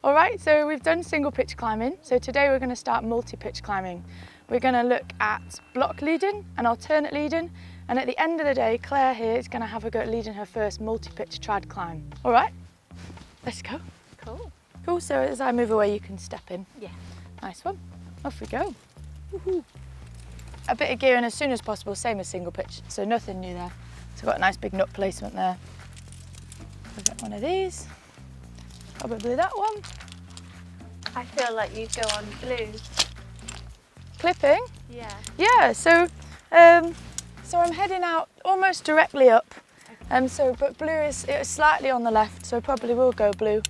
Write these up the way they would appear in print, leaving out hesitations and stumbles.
All right, so we've done single pitch climbing. So today we're going to start multi-pitch climbing. We're going to look at block leading and alternate leading. And at the end of the day, Claire here is going to have a go at leading her first multi-pitch trad climb. All right, let's go. Cool. Cool, so as I move away, you can step in. Yeah. Nice one. Off we go. Woohoo. A bit of gearing as soon as possible, same as single pitch. So nothing new there. So I've got a nice big nut placement there. I'll get one of these. Probably that one. I feel like you'd go on blue. Clipping? Yeah. Yeah, so I'm heading out almost directly up. Okay. But blue is slightly on the left, so I probably will go blue.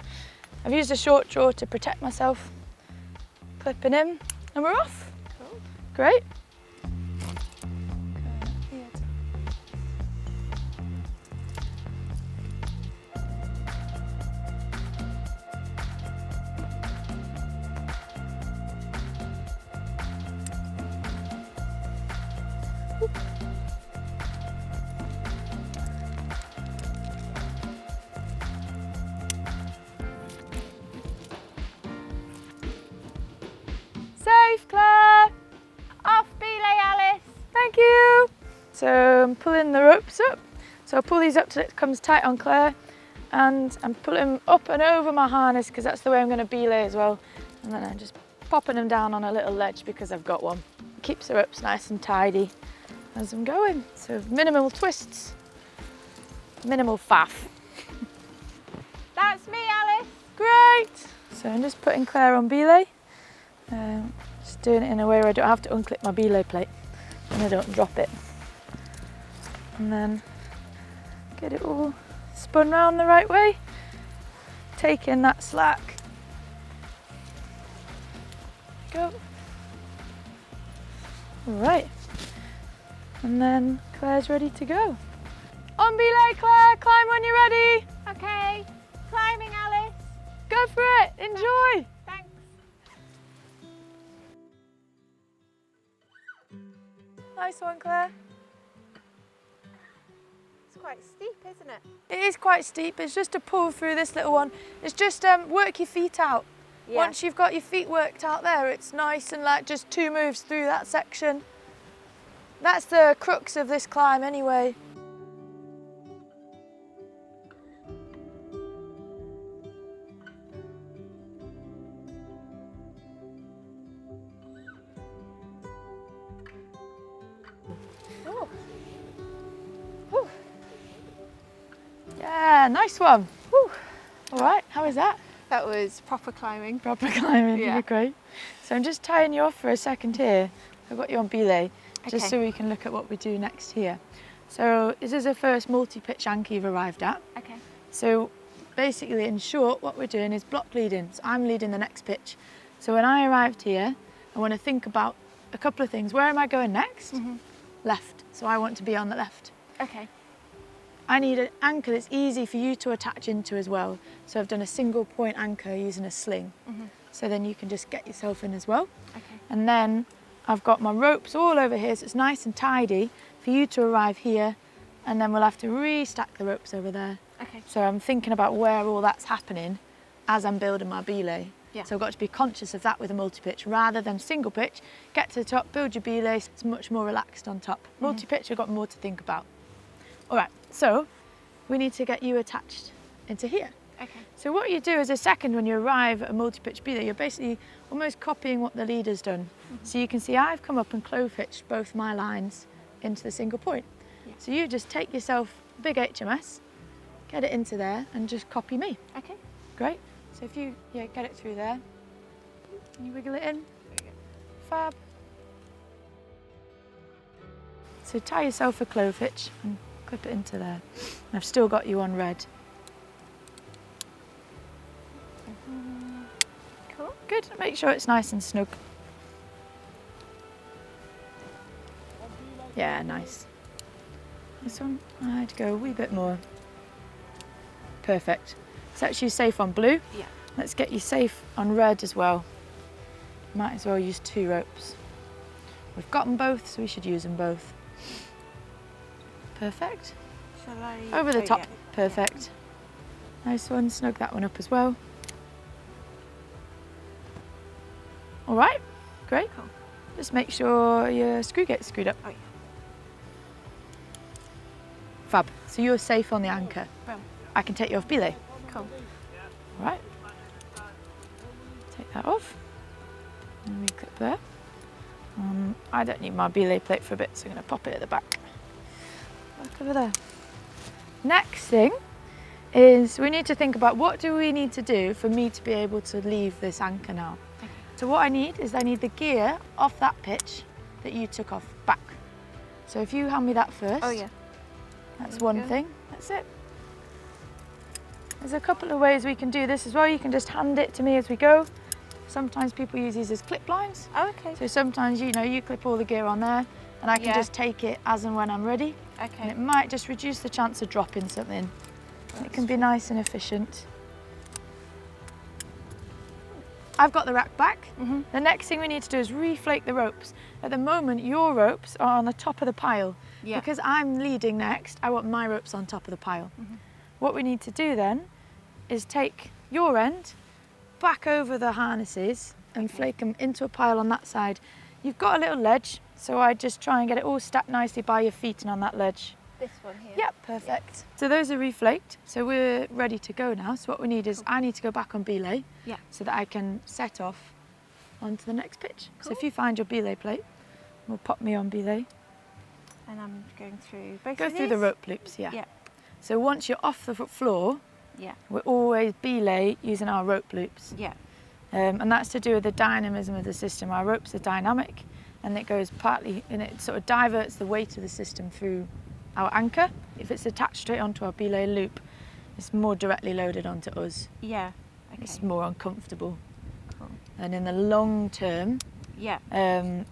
I've used a short draw to protect myself. Clipping in, and we're off. Cool. Great. Safe, Claire. Off Belay, Alice. Thank you. So I'm pulling the ropes up. So I'll pull these up till it comes tight on Claire, and I'm pulling up and over my harness because that's the way I'm going to belay as well. And then I'm just popping them down on a little ledge because I've got one. Keeps the ropes nice and tidy as I'm going. So minimal twists, minimal faff. That's me, Alice. Great. So I'm just putting Claire on belay. Just doing it in a way where I don't have to unclip my belay plate and I don't drop it. And then get it all spun round the right way, taking that slack. Go. All right. And then Claire's ready to go. On belay, Claire, climb when you're ready. Okay. Climbing, Alice. Go for it, enjoy. Thanks. Nice one, Claire. It's quite steep, isn't it? It is quite steep. It's just a pull through this little one. It's just work your feet out. Yeah. Once you've got your feet worked out there, it's nice and like just 2 moves through that section. That's the crux of this climb anyway. Oh. Whew. Yeah, nice one. Whew. All right, how is that? That was proper climbing. Proper climbing, Yeah. you're great. So I'm just tying you off for a second here. I've got you on belay, just Okay. so we can look at what we do next here. So this is the first multi-pitch anchor you've arrived at. Okay. So basically, in short, what we're doing is block leading. So I'm leading the next pitch. So when I arrived here, I want to think about a couple of things. Where am I going next? Mm-hmm. Left. So I want to be on the left. Okay. I need an anchor that's easy for you to attach into as well. So I've done a single point anchor using a sling. Mm-hmm. So then you can just get yourself in as well. Okay. And then I've got my ropes all over here, so it's nice and tidy for you to arrive here, and then we'll have to restack the ropes over there. Okay. So I'm thinking about where all that's happening as I'm building my belay. Yeah. So I've got to be conscious of that with a multi-pitch rather than single pitch. Get to the top, build your belay, it's much more relaxed on top. Mm-hmm. Multi-pitch, I've got more to think about. All right, so we need to get you attached into here. Okay. So what you do is a second when you arrive at a multi-pitch belay, you're basically almost copying what the leader's done. Mm-hmm. So you can see I've come up and clove hitched both my lines into the single point. Yeah. So you just take yourself a big HMS, get it into there and just copy me. Okay. Great. So if you get it through there, and you wiggle it in. There we go. Fab. So tie yourself a clove hitch and clip it into there. And I've still got you on red. Cool. Good, make sure it's nice and snug. Yeah, nice. This one, I'd go a wee bit more. Perfect. Sets you safe on blue. Yeah. Let's get you safe on red as well. Might as well use 2 ropes. We've got them both, so we should use them both. Perfect. Shall I? Over the oh, top. yeah. Perfect. Nice one, snug that one up as well. All right, great. Cool. Just make sure your screw gets screwed up. Oh yeah. Fab. So you're safe on the anchor. Well, I can take you off belay. cool. All right. Take that off. And we clip there. I don't need my belay plate for a bit, so I'm going to pop it at the back. Back over there. Next thing is we need to think about what do we need to do for me to be able to leave this anchor now. Okay. So what I need is I need the gear off that pitch that you took off back. So if you hand me that first. Oh yeah. That's There we one go. thing. That's it. There's a couple of ways we can do this as well. You can just hand it to me as we go. Sometimes people use these as clip lines. Oh, okay. So sometimes, you know, you clip all the gear on there and I can Yeah. just take it as and when I'm ready. And Okay. it might just reduce the chance of dropping something. And it can be nice and efficient. I've got the rack back. Mhm. The next thing we need to do is reflake the ropes. At the moment, your ropes are on the top of the pile. Yeah. Because I'm leading next, I want my ropes on top of the pile. Mhm. What we need to do then is take your end back over the harnesses and flake them into a pile on that side. You've got a little ledge, so I just try and get it all stacked nicely by your feet and on that ledge. This one here. Yep, perfect. So those are reflaked, so we're ready to go now. So what we need is I need to go back on belay Yeah. so that I can set off onto the next pitch. So if Cool. you find your belay plate, we'll pop me on belay. And I'm going through both Go of through the these? rope loops, yeah. Yeah. So once you're off the floor, Yeah. we're always belay using our rope loops. Yeah. And that's to do with the dynamism of the system. Our ropes are dynamic and it goes partly, and it sort of diverts the weight of the system through our anchor. If it's attached straight onto our belay loop, it's more directly loaded onto us. Yeah. Okay. It's more uncomfortable. Cool. And in the long term, Yeah.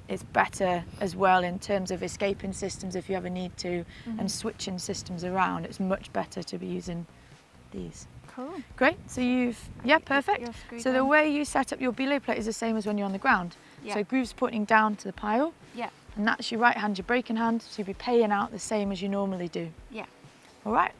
it's better as well in terms of escaping systems if you ever need to, Mhm. and switching systems around. It's much better to be using these. Cool. Great, so yeah, perfect. You're screwed So the on. way you set up your belay plate is the same as when you're on the ground. Yeah. So grooves pointing down to the pile, Yeah. and that's your right hand, your braking hand, so you'll be paying out the same as you normally do. Yeah. All right.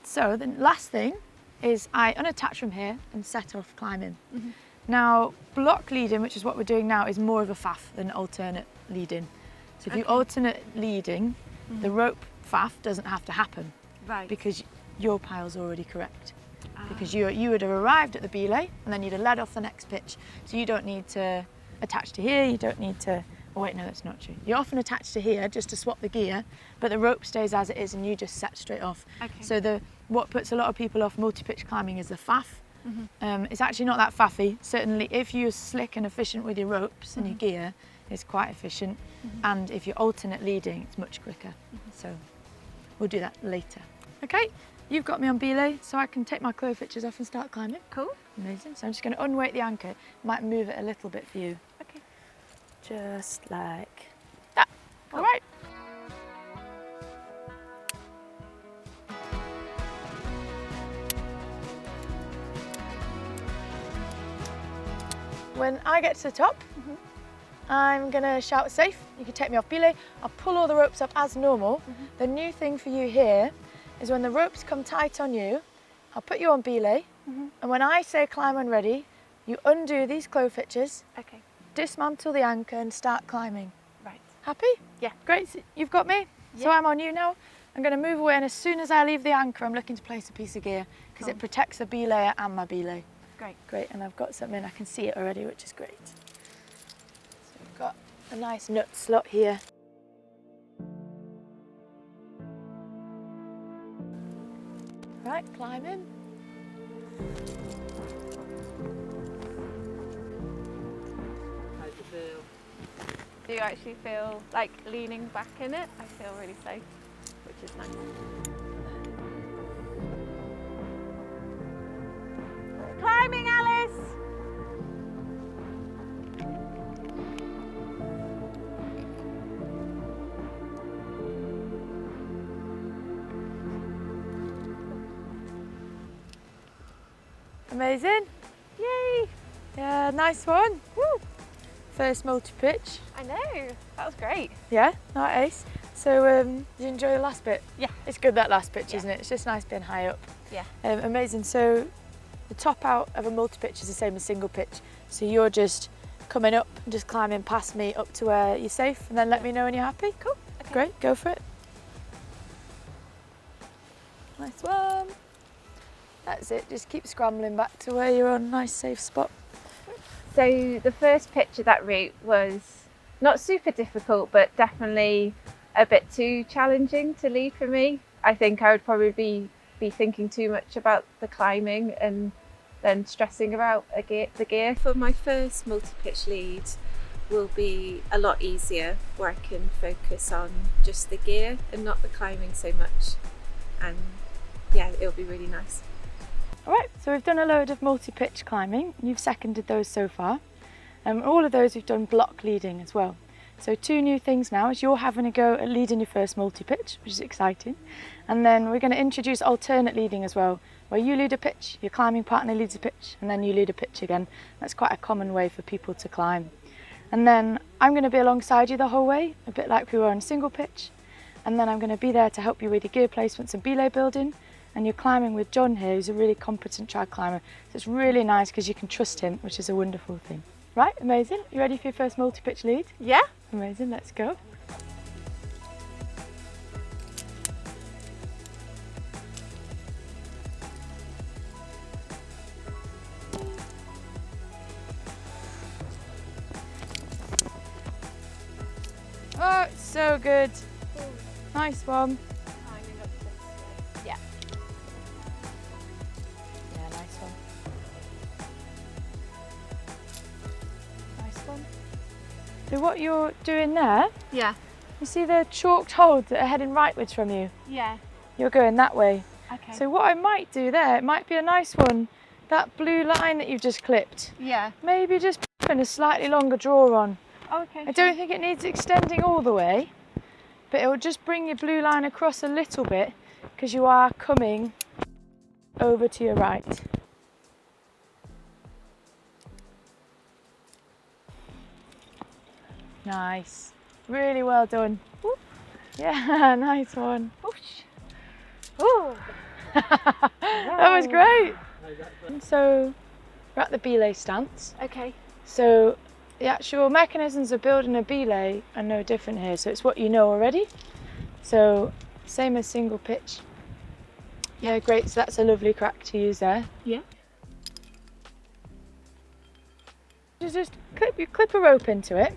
So the last thing is I unattach from here and set off climbing. Mhm. Now, block leading, which is what we're doing now, is more of a faff than alternate leading. So if you Okay. alternate leading, the rope faff doesn't have to happen Right. because your pile's already correct. Ah. Because you would have arrived at the belay and then you'd have led off the next pitch. So you don't need to attach to here, you don't need to, oh wait, no, that's not true. You often attach to here just to swap the gear, but the rope stays as it is and you just set straight off. Okay. So what puts a lot of people off multi-pitch climbing is the faff. Mhm. It's actually not that faffy. Certainly if you're slick and efficient with your ropes and your gear, it's quite efficient. And if you're alternate leading, it's much quicker. So we'll do that later. Okay, you've got me on belay, so I can take my clove hitches off and start climbing. Cool. Amazing. So I'm just going to unweight the anchor. Might move it a little bit for you. Okay. Just like that. Cool. All right. When I get to the top, I'm gonna shout safe. You can take me off belay. I'll pull all the ropes up as normal. The new thing for you here is when the ropes come tight on you, I'll put you on belay. And when I say climb when ready, you undo these clove hitches, Okay. dismantle the anchor and start climbing. Right. Happy? Yeah. Great, so you've got me. So Yeah. I'm on you now. I'm gonna move away and as soon as I leave the anchor, I'm looking to place a piece of gear because it Cool. protects the belayer and my belay. Great. Great, and I've got something, I can see it already, which is great. So we've got a nice nut slot here. Right, climb in. How's it feel? Do you actually feel like leaning back in it? I feel really safe, which is nice. Climbing, Alice! Amazing. Yay! Yeah, nice one. Woo! First multi-pitch. I know, that was great. Yeah, not ace. So did you enjoy the last bit? Yeah. It's good, that last pitch, Yeah. isn't it? It's just nice being high up. Yeah. Amazing. So the top out of a multi-pitch is the same as single pitch. So you're just coming up and just climbing past me up to where you're safe, and then let me know when you're happy. Cool. Okay. Great, go for it. Nice one. That's it, just keep scrambling back to where you're on, nice safe spot. So the first pitch of that route was not super difficult, but definitely a bit too challenging to lead for me. I think I would probably be thinking too much about the climbing and then stressing about the gear. For my first multi-pitch lead will be a lot easier, where I can focus on just the gear and not the climbing so much, and yeah, it'll be really nice. Alright, so we've done a load of multi-pitch climbing, and you've seconded those so far. All of those we've done block leading as well. So 2 new things now is you're having a go at leading your first multi-pitch, which is exciting. And then we're going to introduce alternate leading as well, where you lead a pitch, your climbing partner leads a pitch, and then you lead a pitch again. That's quite a common way for people to climb. And then I'm going to be alongside you the whole way, a bit like we were on single pitch. And then I'm going to be there to help you with your gear placements and belay building. And you're climbing with John here, who's a really competent trad climber. So it's really nice because you can trust him, which is a wonderful thing. Right, amazing. You ready for your first multi-pitch lead? Yeah. Amazing, let's go. Oh, it's so good. Nice one. Climbing up this way. Yeah. Yeah, nice one. Nice one. So what you're doing there, Yeah. you see the chalked holes that are heading rightwards from you? Yeah. You're going that way. Okay. So what I might do there, it might be a nice one, that blue line that you've just clipped, Yeah. maybe just putting a slightly longer draw on. Okay. I don't think it needs extending all the way, but it will just bring your blue line across a little bit because you are coming over to your right. Nice. Really well done. Whoop. Yeah, nice one. Whoosh. Ooh. That was great. So we're at the belay stance. Okay. So the actual mechanisms of building a belay are no different here. So it's what you know already. So same as single pitch. Yeah, great. So that's a lovely crack to use there. Yeah. Just clip a rope into it,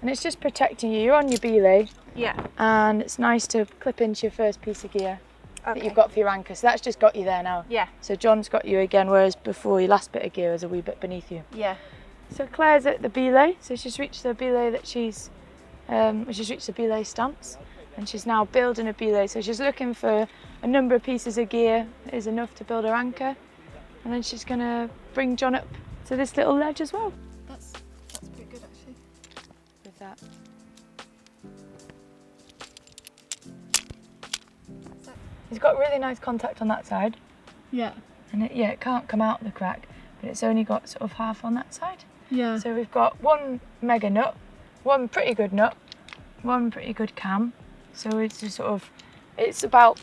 and it's just protecting you. You're on your belay, Yeah. and it's nice to clip into your first piece of gear that Okay. you've got for your anchor. So that's just got you there now. Yeah. So John's got you again, whereas before your last bit of gear was a wee bit beneath you. Yeah. So Claire's at the belay, so she's reached the belay that she's reached the belay stance, and she's now building a belay. So she's looking for a number of pieces of gear that is enough to build her anchor, and then she's gonna bring John up to this little ledge as well. That's pretty good actually. With that. He's got really nice contact on that side, Yeah. and it can't come out the crack, but it's only got sort of half on that side. Yeah. So we've got one mega nut, one pretty good nut, one pretty good cam. So it's just it's about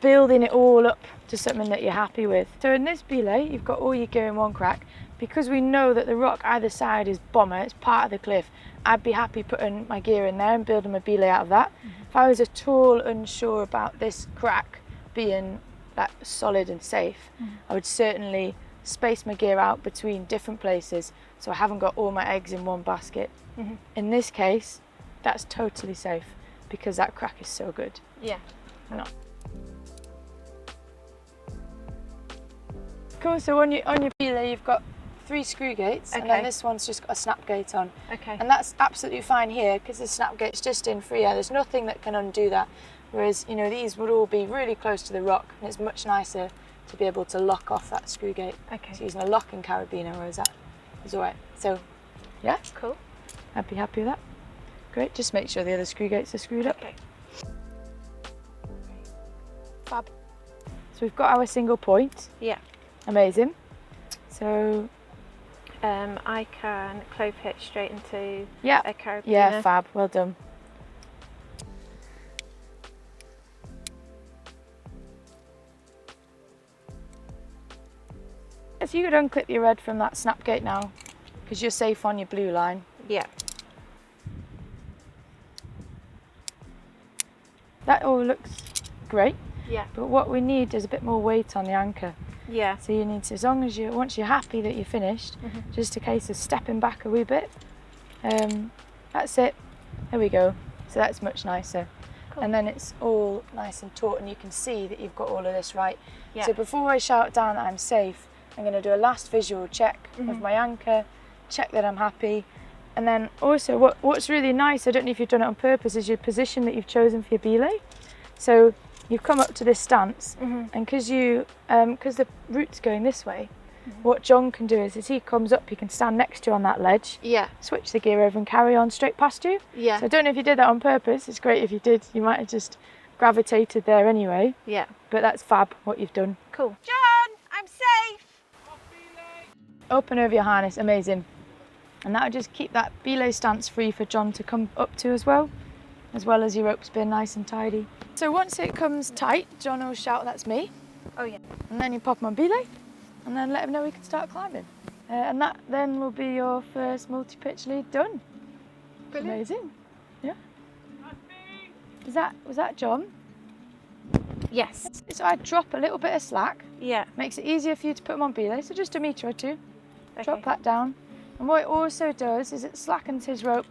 building it all up to something that you're happy with. So in this belay, you've got all your gear in one crack. Because we know that the rock either side is bomber, it's part of the cliff, I'd be happy putting my gear in there and building my belay out of that. Mm-hmm. If I was at all unsure about this crack being like solid and safe, I would certainly space my gear out between different places so I haven't got all my eggs in one basket. Mm-hmm. In this case, that's totally safe because that crack is so good. Yeah. No. Cool, so on your belay you've got 3 screw gates, and then Okay. this one's just got a snap gate on. Okay. And that's absolutely fine here because the snap gate's just in free air. There's nothing that can undo that. Whereas, you know, these would all be really close to the rock, and it's much nicer to be able to lock off that screw gate. Okay. So using a locking carabiner, whereas that is alright. So, yeah, Cool. I'd be happy with that. Great, just make sure the other screw gates are screwed up. Okay. Fab. So we've got our single point. Yeah. Amazing. So, I can clove hitch straight into yeah, a carabiner. yeah, fab, well done. So you could unclip your red from that snap gate now, because you're safe on your blue line. Yeah. That all looks great, Yeah. but what we need is a bit more weight on the anchor. Yeah. So you need to, as long as once you're happy that you're finished, just a case of stepping back a wee bit. That's it. There we go. So that's much nicer. Cool. And then it's all nice and taut and you can see that you've got all of this right. Yeah. So before I shout down that I'm safe, I'm going to do a last visual check of my anchor, check that I'm happy. And then also what's really nice, I don't know if you've done it on purpose, is your position that you've chosen for your belay. So you've come up to this stance and because the route's going this way, what John can do is as he comes up, he can stand next to you on that ledge, Yeah. switch the gear over and carry on straight past you. Yeah. So I don't know if you did that on purpose. It's great if you did. You might have just gravitated there anyway. Yeah. But that's fab what you've done. Cool. John, I'm safe. Open over your harness, amazing. And that'll just keep that belay stance free for John to come up to as well as your ropes being nice and tidy. So once it comes tight, John will shout, "That's me." Oh yeah. And then you pop him on belay and then let him know he can start climbing. And that then will be your first multi-pitch lead done. Brilliant. Amazing. Yeah. Was that John? Yes. So I drop a little bit of slack, Yeah. makes it easier for you to put him on belay, so just a metre or two. Okay. Drop that down. And what it also does is it slackens his rope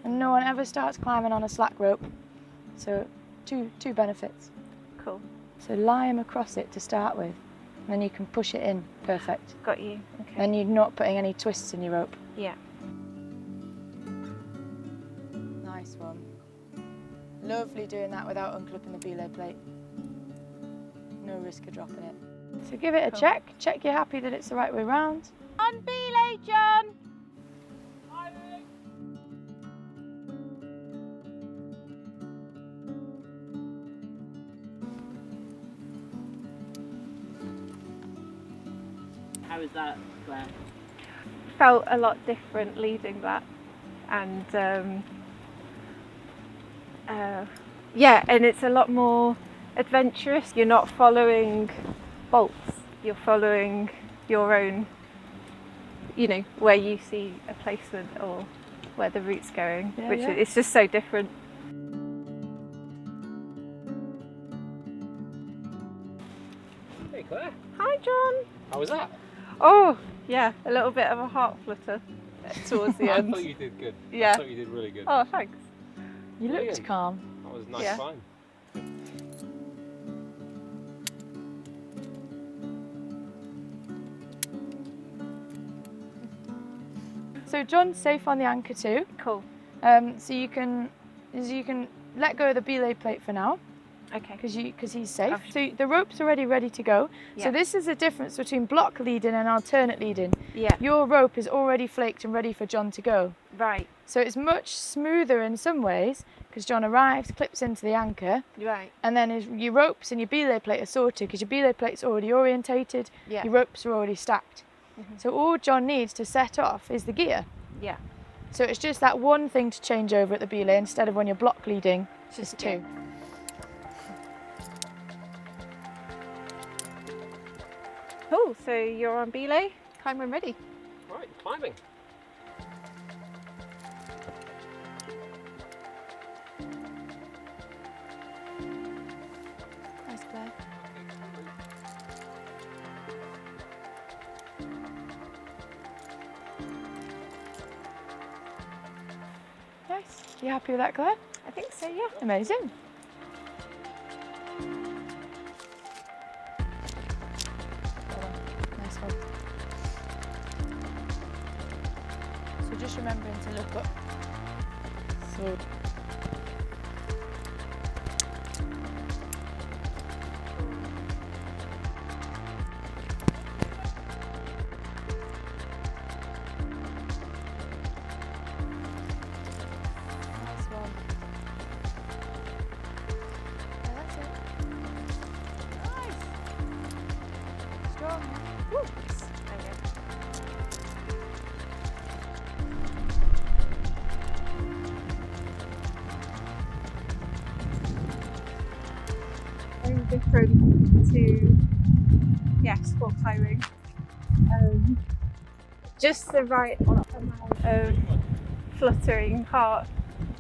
and no one ever starts climbing on a slack rope. So two benefits. Cool. So lie him across it to start with, and then you can push it in. Perfect. Got you. Okay. Then you're not putting any twists in your rope. Yeah. Nice one. Lovely doing that without unclipping the belay plate. No risk of dropping it. So give it a Cool. check you're happy that it's the right way round. On belay, John. How is that, Claire? Felt a lot different leading that, and yeah, and it's a lot more adventurous. You're not following bolts, you're following your own, you know, where you see a placement or where the route's going, Yeah, which yeah. it's just so different. Hey Claire, Hi John. how was that? Oh yeah, a little bit of a heart flutter towards the I end. thought you did good. Yeah. I thought you did really good. Oh, thanks. You looked Brilliant. calm. That was a nice Yeah. climb. So John's safe on the anchor too. Cool. So you can let go of the belay plate for now Okay. because he's safe. Okay. So the rope's already ready to go. Yeah. So this is the difference between block leading and alternate leading. Yeah. Your rope is already flaked and ready for John to go. Right. So it's much smoother in some ways because John arrives, clips into the anchor, Right. and then your ropes and your belay plate are sorted because your belay plate's already orientated, Yeah. your ropes are already stacked. So all John needs to set off is the gear. Yeah. So it's just that one thing to change over at the belay instead of when you're block leading, it's just Yeah. two. Cool. So you're on belay. Climb when ready. Right, climbing. Nice play. Nice. You happy with that, Claire? I think so. Yeah. Amazing. Nice one. So just remembering to look up. So nice one. Yeah, that's it. Nice. Strong. Woo. Very different to sport climbing. just the right amount of fluttering heart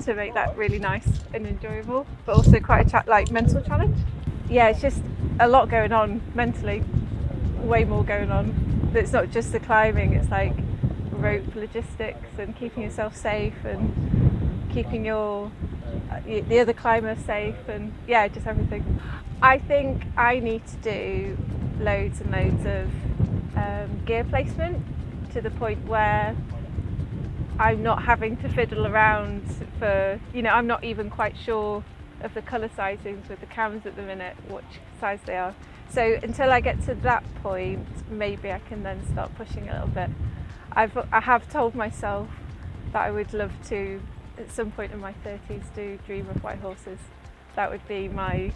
to make that really nice and enjoyable, but also quite a mental challenge. Yeah, it's just a lot going on mentally, way more going on. It's not just the climbing, it's like rope logistics and keeping yourself safe and keeping the other climber safe, and yeah, just everything. I think I need to do loads and loads of gear placement to the point where I'm not having to fiddle around for, I'm not even quite sure of the colour sizings with the cams at the minute, which size they are. So until I get to that point, maybe I can then start pushing a little bit. I have told myself that I would love to, at some point in my 30s, do Dream of White Horses. That would be my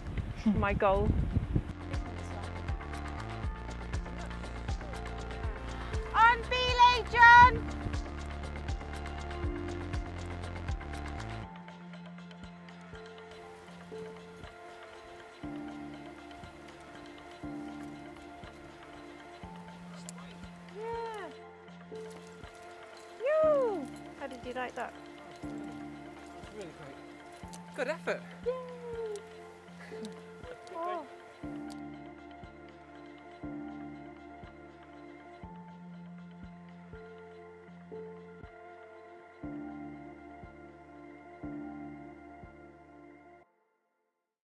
goal. On Belay, John! How did you like that? Really great. Good effort. Yay!